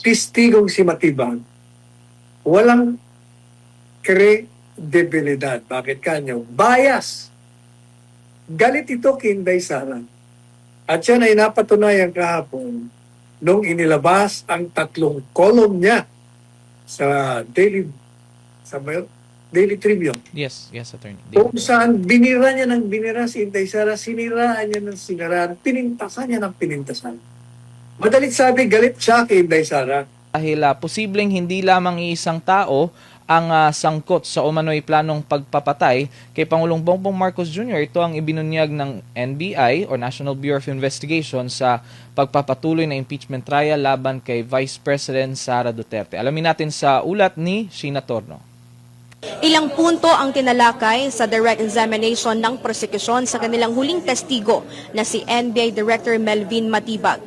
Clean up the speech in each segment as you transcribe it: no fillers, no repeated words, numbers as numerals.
testigong si Matibag, walang kredibilidad. Bakit kanyo? Bias. Galit ito kay Inday Sara. At yan ay napatunayan kahapon nung inilabas ang 3 column niya sa Daily Tribune. Yes, Attorney. Kung saan binira niya ng binira si Inday Sara, siniraan niya ng siniraan, pinintasan niya ng pinintasan. Madalit sabi, galit siya kay Inday Sara. Dahil posibleng hindi lamang iisang tao ang sangkot sa umano'y planong pagpapatay kay Pangulong Bongbong Marcos Jr. Ito ang ibinunyag ng NBI o National Bureau of Investigation sa pagpapatuloy na impeachment trial laban kay Vice President Sara Duterte. Alamin natin sa ulat ni Sheena Torno. Ilang punto ang tinalakay sa direct examination ng prosekusyon sa kanilang huling testigo na si NBI Director Melvin Matibag.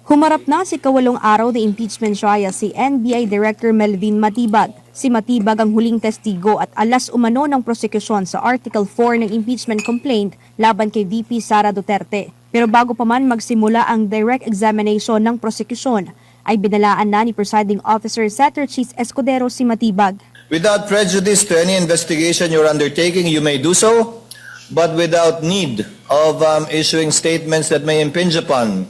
Humarap na si 8 araw na impeachment trial si NBI Director Melvin Matibag. Si Matibag ang huling testigo at alas umano ng prosekusyon sa Article 4 ng impeachment complaint laban kay VP Sara Duterte. Pero bago pa man magsimula ang direct examination ng prosekusyon, ay binalaan na ni Presiding Officer Setter Cheese Escudero si Matibag. Without prejudice to any investigation you're undertaking, you may do so, but without need of issuing statements that may impinge upon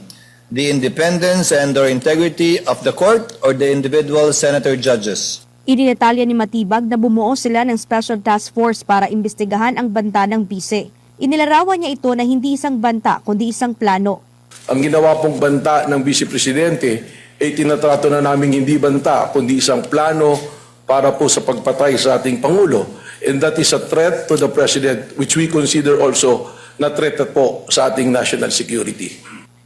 the independence and or integrity of the court or the individual senator judges. Inidetalya ni Matibag na bumuo sila ng Special Task Force para imbestigahan ang banta ng bise. Inilarawan niya ito na hindi isang banta kundi isang plano. Ang ginawa pong banta ng Vice Presidente ay tinatrato na namin hindi banta kundi isang plano para po sa pagpatay sa ating Pangulo. And that is a threat to the President which we consider also na threat po sa ating national security.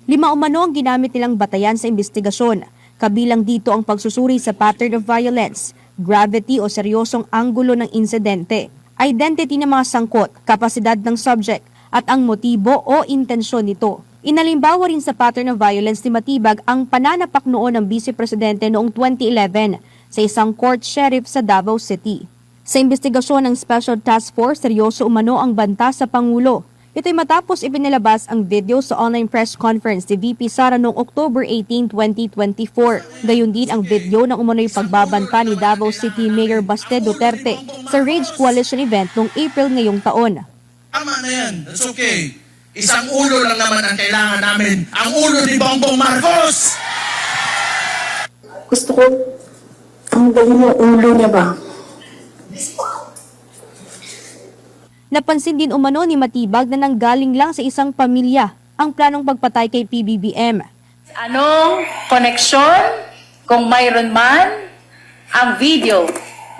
5 umano ang ginamit nilang batayan sa investigasyon. Kabilang dito ang pagsusuri sa pattern of violence, gravity o seryosong anggulo ng insidente, identity ng mga sangkot, kapasidad ng subject, at ang motibo o intensyon nito. Inalimbawa rin sa pattern of violence ni Matibag ang pananapak noon ng Vice Presidente noong 2011 sa isang court sheriff sa Davao City. Sa investigasyon ng Special Task Force, seryoso umano ang banta sa Pangulo. Ito'y matapos ipinilabas ang video sa online press conference ni VP Sara noong October 18, 2024. Gayon din ang video ng umano'y pagbabanta ni Davao City Mayor Baste Duterte sa Rage Coalition event noong April ngayong taon. Tama na yan. That's okay. Isang ulo lang naman ang kailangan namin. Ang ulo ni Bongbong Marcos! Gusto ko, ang galing yung ulo niya ba? Napansin din umano ni Matibag na nanggaling lang sa isang pamilya ang planong pagpatay kay PBBM. Anong koneksyon, kung mayroon man, ang video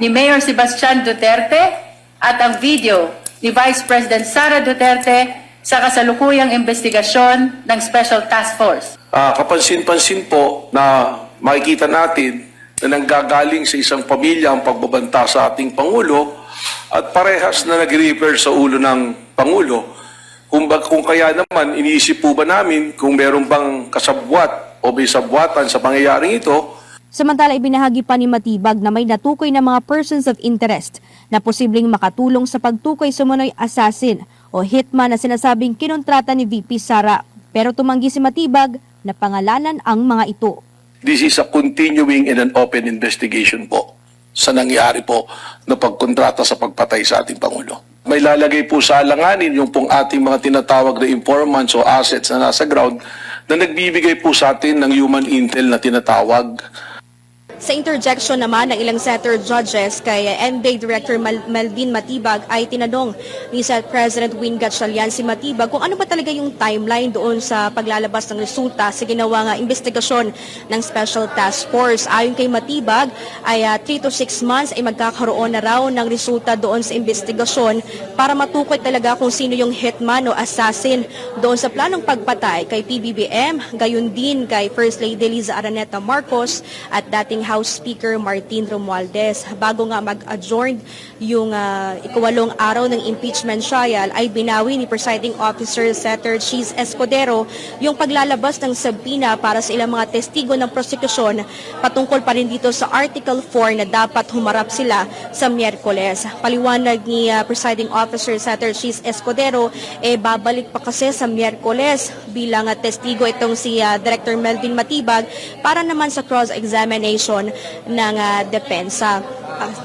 ni Mayor Sebastian Duterte at ang video ni Vice President Sara Duterte sa kasalukuyang investigasyon ng Special Task Force? Kapansin-pansin po na makikita natin na nanggagaling sa isang pamilya ang pagbabanta sa ating Pangulo at parehas na nag-refer sa ulo ng Pangulo. Kung kaya naman, iniisip po ba namin kung meron bang kasabwat o may sabwatan sa pangyayaring ito? Samantala, ibinahagi pa ni Matibag na may natukoy na mga persons of interest na posibleng makatulong sa pagtukoy sa umano'y assassin o hitman na sinasabing kinontrata ni VP Sara. Pero tumanggi si Matibag na pangalanan ang mga ito. This is a continuing and an open investigation po sa nangyari po na pagkontrata sa pagpatay sa ating Pangulo. May lalagay po sa alanganin yung pong ating mga tinatawag na informants o assets na nasa ground na nagbibigay po sa atin ng human intel na tinatawag. Sa interjection naman ng ilang senator judges kay NBI Director Melvin Matibag ay tinanong ni Senate President Win Gatchalian si Matibag kung ano ba talaga yung timeline doon sa paglalabas ng resulta sa ginawang investigasyon ng Special Task Force. Ayon kay Matibag ay 3 to 6 months ay magkakaroon na raw ng resulta doon sa investigasyon para matukoy talaga kung sino yung hitman o assassin doon sa planong pagpatay kay PBBM, gayon din kay First Lady Liza Araneta Marcos at dating House Speaker Martin Romualdez. Bago nga mag-adjourn yung ikawalong araw ng impeachment trial, ay binawi ni Presiding Officer Senator Cheese Escudero yung paglalabas ng subpoena para sa ilang mga testigo ng prosekusyon patungkol pa rin dito sa Article 4 na dapat humarap sila sa Miyerkules. Paliwanag ni Presiding Officer Senator Cheese Escudero, babalik pa kasi sa Miyerkules bilang testigo itong si Director Melvin Matibag para naman sa cross-examination ng depensa.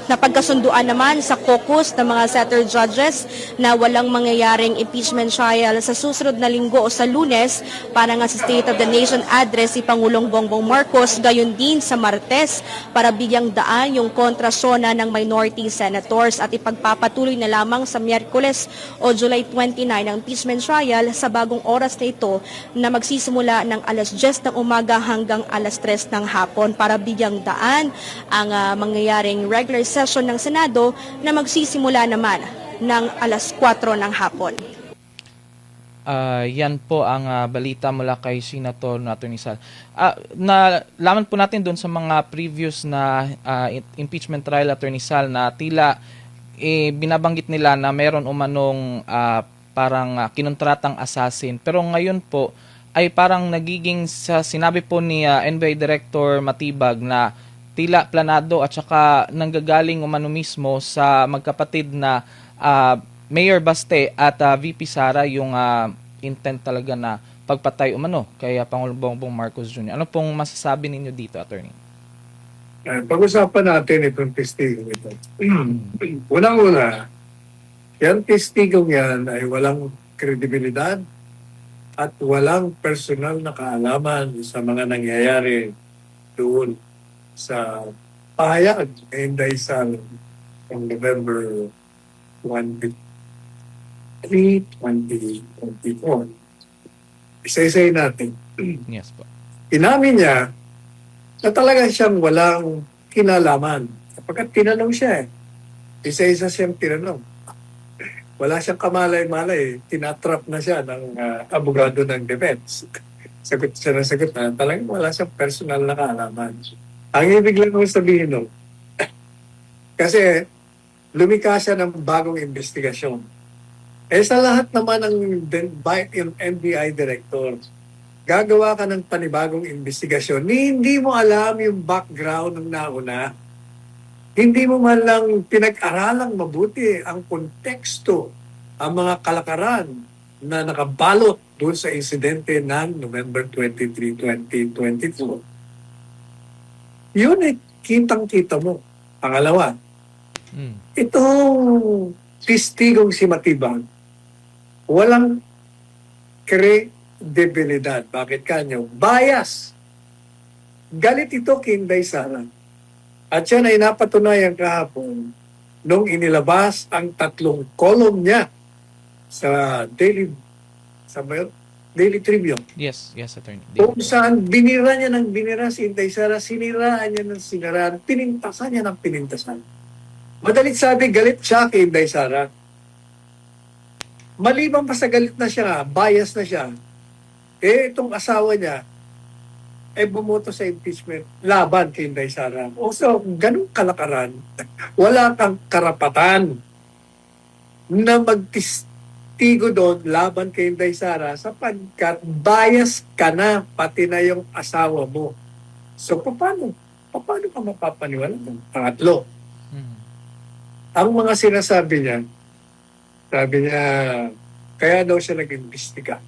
Napagkasunduan naman sa caucus ng mga senator judges na walang mangyayaring impeachment trial sa susunod na linggo o sa Lunes para nga sa State of the Nation address si Pangulong Bongbong Marcos, gayon din sa Martes para bigyang daan yung kontrasona ng minority senators at ipagpapatuloy na lamang sa Miyerkules o July 29 ang impeachment trial sa bagong oras na ito na magsisimula ng alas 10 ng umaga hanggang alas 3 ng hapon para bigyang daan ang mangyayaring regular session ng Senado na magsisimula naman ng alas 4 ng hapon. Yan po ang balita mula kay Senator Atty. Sal. Nalaman po natin doon sa mga previous na impeachment trial, Atty. Sal, na tila binabanggit nila na meron umanong parang kinuntratang assassin. Pero ngayon po ay parang nagiging sinabi po ni NBI Director Matibag na tila planado at saka nanggagaling umano mismo sa magkapatid na Mayor Baste at VP Sara yung intent talaga na pagpatay umano kay Pangulong Bongbong Marcos Jr. Ano pong masasabi ninyo dito, Attorney? Pag-usapan natin itong testigong ito. Unang-una, yan testigong yan ay walang kredibilidad at walang personal na kaalaman sa mga nangyayari doon sa pahayag ng Inday Sal ng November 23, 2024. Isa-isay natin. Yes po. Inamin niya na talaga siyang walang kinalaman. Kapagkat tinanong siya isa-isa siyang tinanong. Wala siyang kamalay-malay. Tinatrap na siya ng abogado ng defense. Sagot siya na sagot na talagang wala siyang personal na kaalaman. Ang ibig lang kong sabihin nun, kasi lumika siya ng bagong investigasyon. Sa lahat naman ng yung NBI director, gagawa ka ng panibagong investigasyon, hindi mo alam yung background ng nauna, hindi mo man lang pinag-aralang mabuti ang konteksto, ang mga kalakaran na nakabalot doon sa insidente ng November 23, 2022. Yun kitang-kita mo. Pangalawa, itong testigong si Matibag, walang kredibilidad. Bakit kanyo? Bias. Galit ito kay Inday Sara. At yan ay napatunayan kahapon nung inilabas ang 3 column niya sa Daily Tribune. Yes, Attorney. Kung saan binira niya ng binira si Inday Sara, siniraan niya ng siniraan, pinintasan niya ng pinintasan. Madalit sabi, galit siya kay Inday Sara. Maliban pa sa galit na siya, bias na siya, itong asawa niya, bumoto sa impeachment laban kay Inday Sara. So, ganun kalakaran, wala kang karapatan na magtistigo doon laban kay Inday Sara sapagkat bias ka na, pati na yung asawa mo. So, paano ka mapapaniwala? Pangatlo, ang mga sinasabi niya, sabi niya, kaya daw siya nag-imbestiga.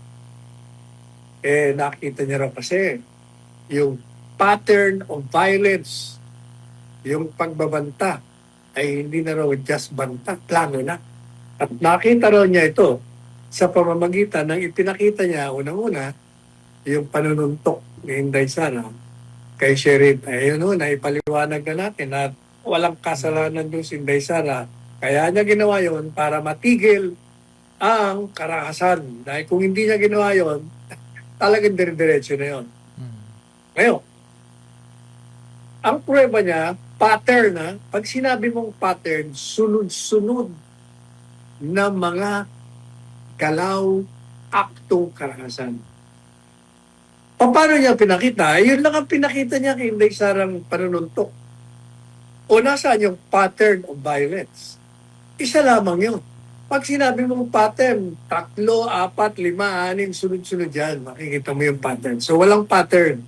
Nakita niya raw kasi yung pattern of violence, yung pagbabanta, ay hindi na raw just banta, plano na. At nakita raw niya ito sa pamamagitan ng ipinakita niya unang-una, yung panununtok ni Inday Sara kay Sheriff. Ayun na ipaliwanag na natin at walang kasalanan doon si Inday Sara. Kaya niya ginawa yon para matigil ang karakasan. Dahil kung hindi niya ginawa yon, talagang dire-diretso na yon. Ngayon, ang prueba niya, pattern na, pag sinabi mong pattern, sunod-sunod na mga galaw, aktong karakasan. Paano niya pinakita? Yun lang ang pinakita niya kay Inday Sarang panununtok. O nasaan yung pattern of violence? Isa lamang yun. Pag sinabi mong pattern, 3, 4, 5, 6, sunod-sunod yan, makikita mo yung pattern. So walang pattern.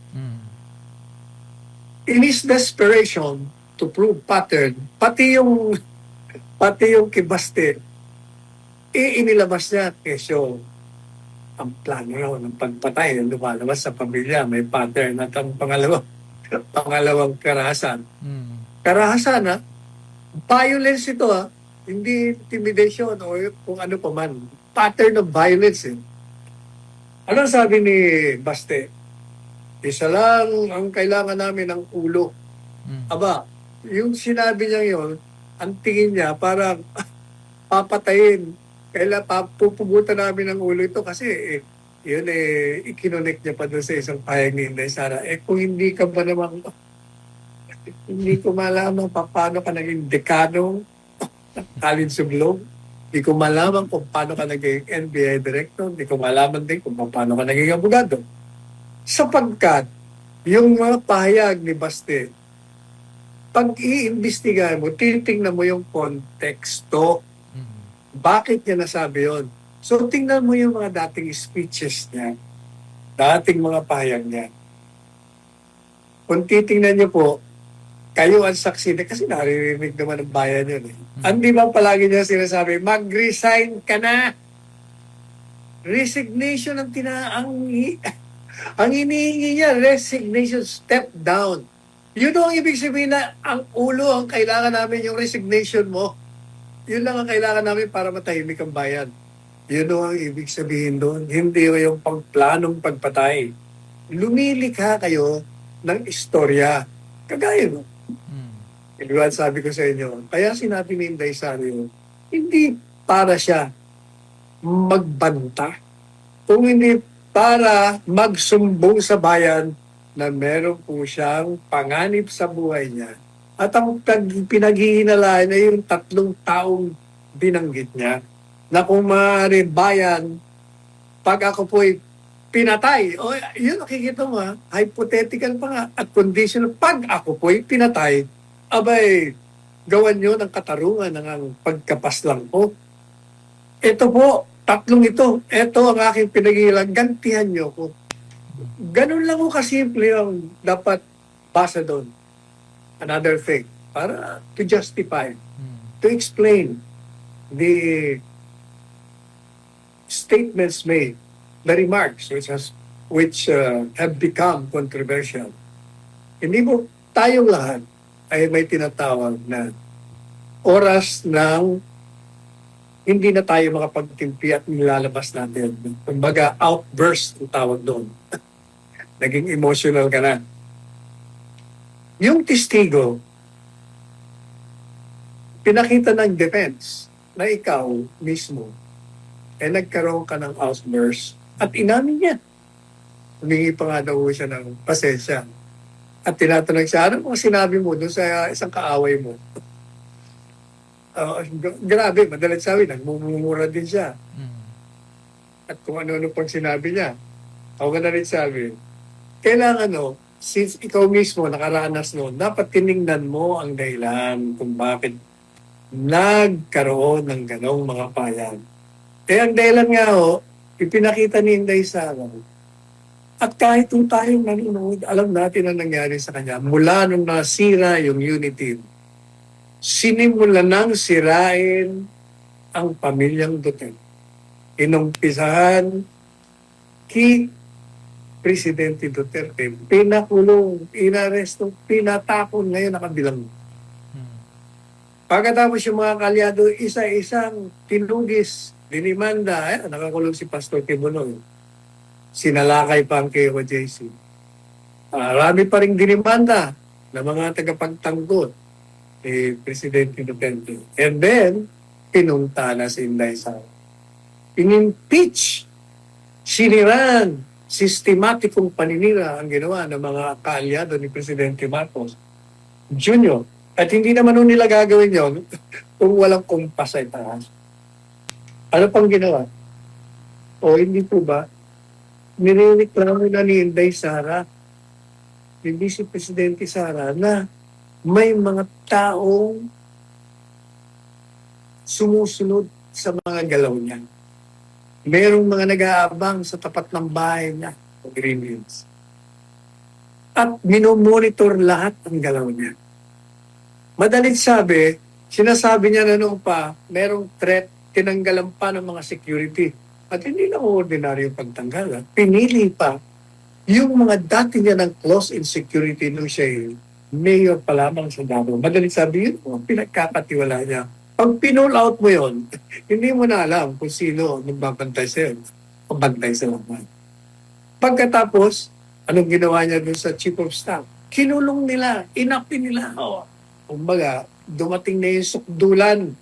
In his desperation to prove pattern, pati yung kibaste, inilabas niya kesyo ang plano raw ng pagpatay na lumalabas sa pamilya. May pattern at ang pangalawang karahasan. Karahasan, ha? Violence ito, ha? Hindi intimidation o kung ano pa man. Pattern of violence, eh. Ano sabi ni Baste? Isa lang ang kailangan namin ng ulo. Aba, yung sinabi niya yon, ang tingin niya parang papatayin. Pupugutan namin ng ulo ito kasi yun ikinonect niya pa doon sa isang pahayag ni Inday Sara. Kung hindi ka ba namang hindi ko malaman paano ka naging dekano College of Law. Hindi ko malaman kung paano ka naging NBI director. Hindi ko malaman din kung paano ka naging abogado. Sapagkat yung mga pahayag ni Baste, pag iimbestigahan mo, titingnan mo yung konteksto. Bakit niya nasabi yun? So tingnan mo yung mga dating speeches niya, dating mga pahayag niya. Kung titingnan niyo po, kayo ang saksi na, kasi naririnig naman ng bayan yun. Hindi ba palagi niya sinasabi, mag-resign ka na. Resignation ang ang hinihingi niya, resignation, step down. Yun ang ibig sabihin na ang ulo ang kailangan namin yung resignation mo. Yun lang ang kailangan namin para matahimik ang bayan. Yun ang ibig sabihin doon. Hindi yung pangplanong pagpatay. Lumilikha kayo ng istorya. Kagaya no. Iliwan sabi ko sa inyo, kaya sinabi ni Inday Sara yun, hindi para siya magbanta. Kung hindi para magsumbong sa bayan na meron po siyang panganib sa buhay niya. At ang pinaghihinalaan na yung 3 taong binanggit niya, na kung maaari bayan, pag ako po'y pinatay, o yun nakikita mo ha, hypothetical pa nga, at conditional, pag ako po'y pinatay, abay, gawan nyo ng katarungan ng pagkapaslang ko. Ito po, 3 ito. Ito ang aking pinaghihilang. Gantihan nyo ko. Ganun lang ko kasimple ang dapat basa doon. Another thing. Para to justify, to explain the statements made, the remarks which have become controversial. Hindi mo tayong lahat ay may tinatawag na oras ng hindi na tayo makapagtimpi at nilalabas natin. Kumbaga, outburst ang tawag doon. Naging emotional ka na. Yung testigo, pinakita ng defense na ikaw mismo nagkaroon ka ng outburst at inamin niya. Humingi pa nga daw siya ng pasensya. At tinatanong siya, ano kung sinabi mo doon sa isang kaaway mo? Grabe, madalas sabi, nagmumura din siya. At kung ano-ano pang sinabi niya. Ako na rin sabi, kailangan since ikaw mismo nakaranas noon, dapat tiningnan mo ang dahilan kung bakit nagkaroon ng ganong mga payag. Ang dahilan nga ipinakita ni Inday Sara. At kahit kung tayong nanonood, alam natin ang nangyari sa kanya. Mula nung nasira yung unity, sinimula nang sirain ang pamilyang Duterte. Inumpisahan kay Presidente Duterte, pinakulong, inaresto, pinatakon, ngayon nakabilang. Pagkatapos yung mga kalyado, isa-isang tinugis, dinimanda, nakakulong si Pastor Tibunoy. Sinalakay pa ang KOJC. Marami pa rin dinimanda ng mga tagapagtanggol Presidente Duterte. And then, pinunta na si Inday Sara. In-impeach, siniran, sistematikong paninira ang ginawa ng mga kaalyado ni Presidente Marcos Jr. At hindi naman nila gagawin yon kung walang kumpas sa itaas. Ano pang ginawa? O hindi po ba? nirereklamo na ni Inday Sara, ni Vice Presidente Sara, na may mga taong sumusunod sa mga galaw niya. Merong mga nag-aabang sa tapat ng bahay niya, o Green Hills. At minomonitor lahat ang galaw niya. Madalit sabi, sinasabi niya na noon pa, merong threat, tinanggalan pa ng mga security. At hindi lang ordinaryong pagtanggal. Pinili pa yung mga dati niya ng close in security nung siya mayor pa lamang sa Davao. Madalit sabi yun, pinagkakatiwala niya. Pag pinull out mo yon, hindi mo na alam kung sino magbabantay sa'yo. O bantay sa laman. Pagkatapos, anong ginawa niya dun sa Chief of Staff? Kinulong nila, inapi nila. Kumbaga, dumating na yung sukdulan.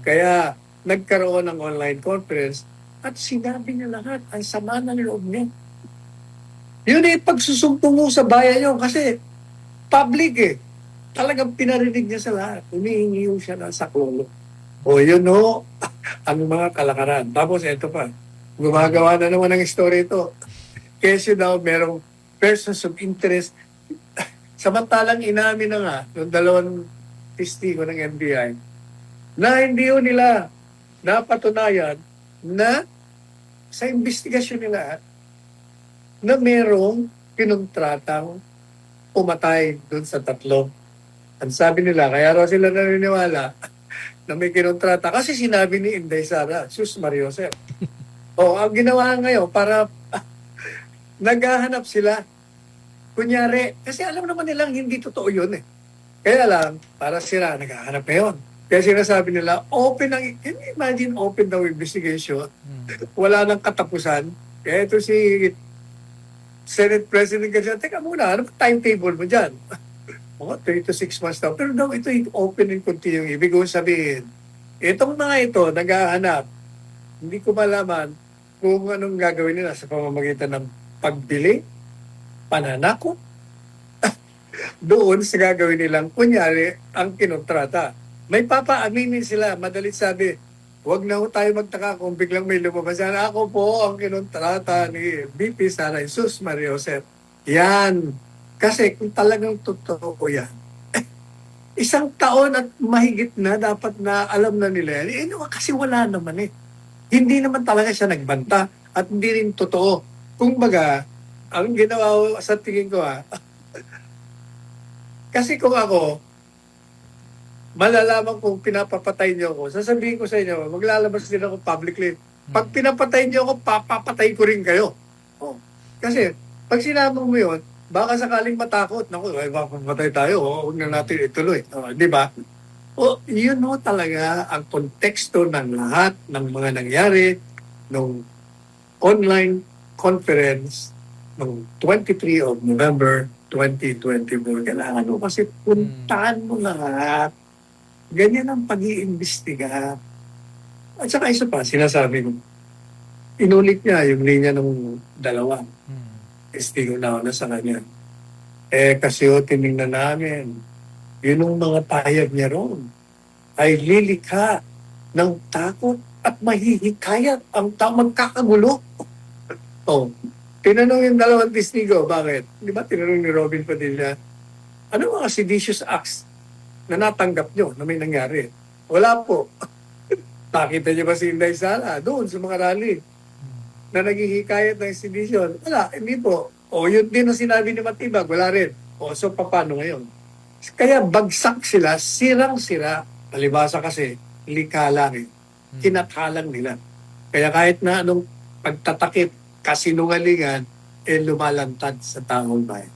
Kaya, nagkaroon ng online conference at sinabi niya lahat, ang sama ng loob niya. Yun pagsusumpong mo sa bayan niyo kasi public Talagang pinarinig niya sa lahat. Humihingi siya ng saklolo. O yun ang mga kalakaran. Tapos ito pa, gumagawa na naman ng story ito. Kasi daw merong persons of interest. Samantalang inamin na nga ng dalawang testigo ng NBI na hindi nila napatunayan na sa investigasyon nila na merong kinuntratang umatay dun sa tatlo. Ang sabi nila, kaya raw sila naniniwala na may kinontrata. Kasi sinabi ni Inday Sara, Sus Mariosep. Ang ginawa ngayon, para naghahanap sila. Kunyari, kasi alam naman nilang hindi totoo yun Kaya lang, para sila, naghahanap ngayon. Kaya sinasabi nila, open ang, can you imagine open daw investigation? Wala nang katapusan. Kaya ito si Senate President Gajan, teka muna, ano ba timetable mo dyan? 3 to 6 months daw. Pero daw ito open and continue. Ibig ko sabihin, itong mga ito, naghahanap, hindi ko malaman kung anong gagawin nila sa pamamagitan ng pagbili, pananakot, doon sa gagawin nilang, kunyari, ang kinontrata. May papaaminin sila, madalit sabi, huwag na ho tayo magtaka kung biglang may lumabas. Ako po ang kinontrata ni VP Sara Jesus Mariosep. Yan. Kasi kung talagang totoo yan, isang taon at mahigit na dapat na alam na nila yan. Kasi wala naman Hindi naman talaga siya nagbanta at hindi rin totoo. Kung baga, ang ginawa sa tingin ko kasi kung ako, malalaman kung pinapapatay niyo ako, sasabihin ko sa inyo, maglalabas din ako publicly. Pag pinapatay niyo ako, papapatay ko rin kayo. Kasi, pag sinabi mo yun, baka sakaling matakot. Naku, baka patay tayo. Huwag na natin ituloy. Di ba? Yun talaga ang konteksto ng lahat ng mga nangyari nung online conference noong 23 of November 2024. Kailangan mo kasi puntahan mo lahat. Ganyan ang pag-iimbestiga. At saka isa pa, sinasabi ko, inulit niya yung linya ng dalawa. Testigo na sa kanya. Kasi tinignan namin, yun yung mga payag niya roon ay lilikha ng takot at mahihikayat ang magkakagulo. Tinanong yung dalawang testigo, bakit? Di ba tinanong ni Robin Padilla, ano mga seditious acts na natanggap nyo na may nangyari? Wala po. Nakita niyo ba si Inday Sara doon sa mga rally na naghihikayat ng sedition? Wala, hindi po. Yun din ang sinabi ni Matibag, wala rin. So paano ngayon? Kaya bagsak sila, sirang-sira. Palibasa kasi, likha lang Kinatalang nila. Kaya kahit na anong pagtatakip, kasinungalingan, lumalantad sa taong bayan.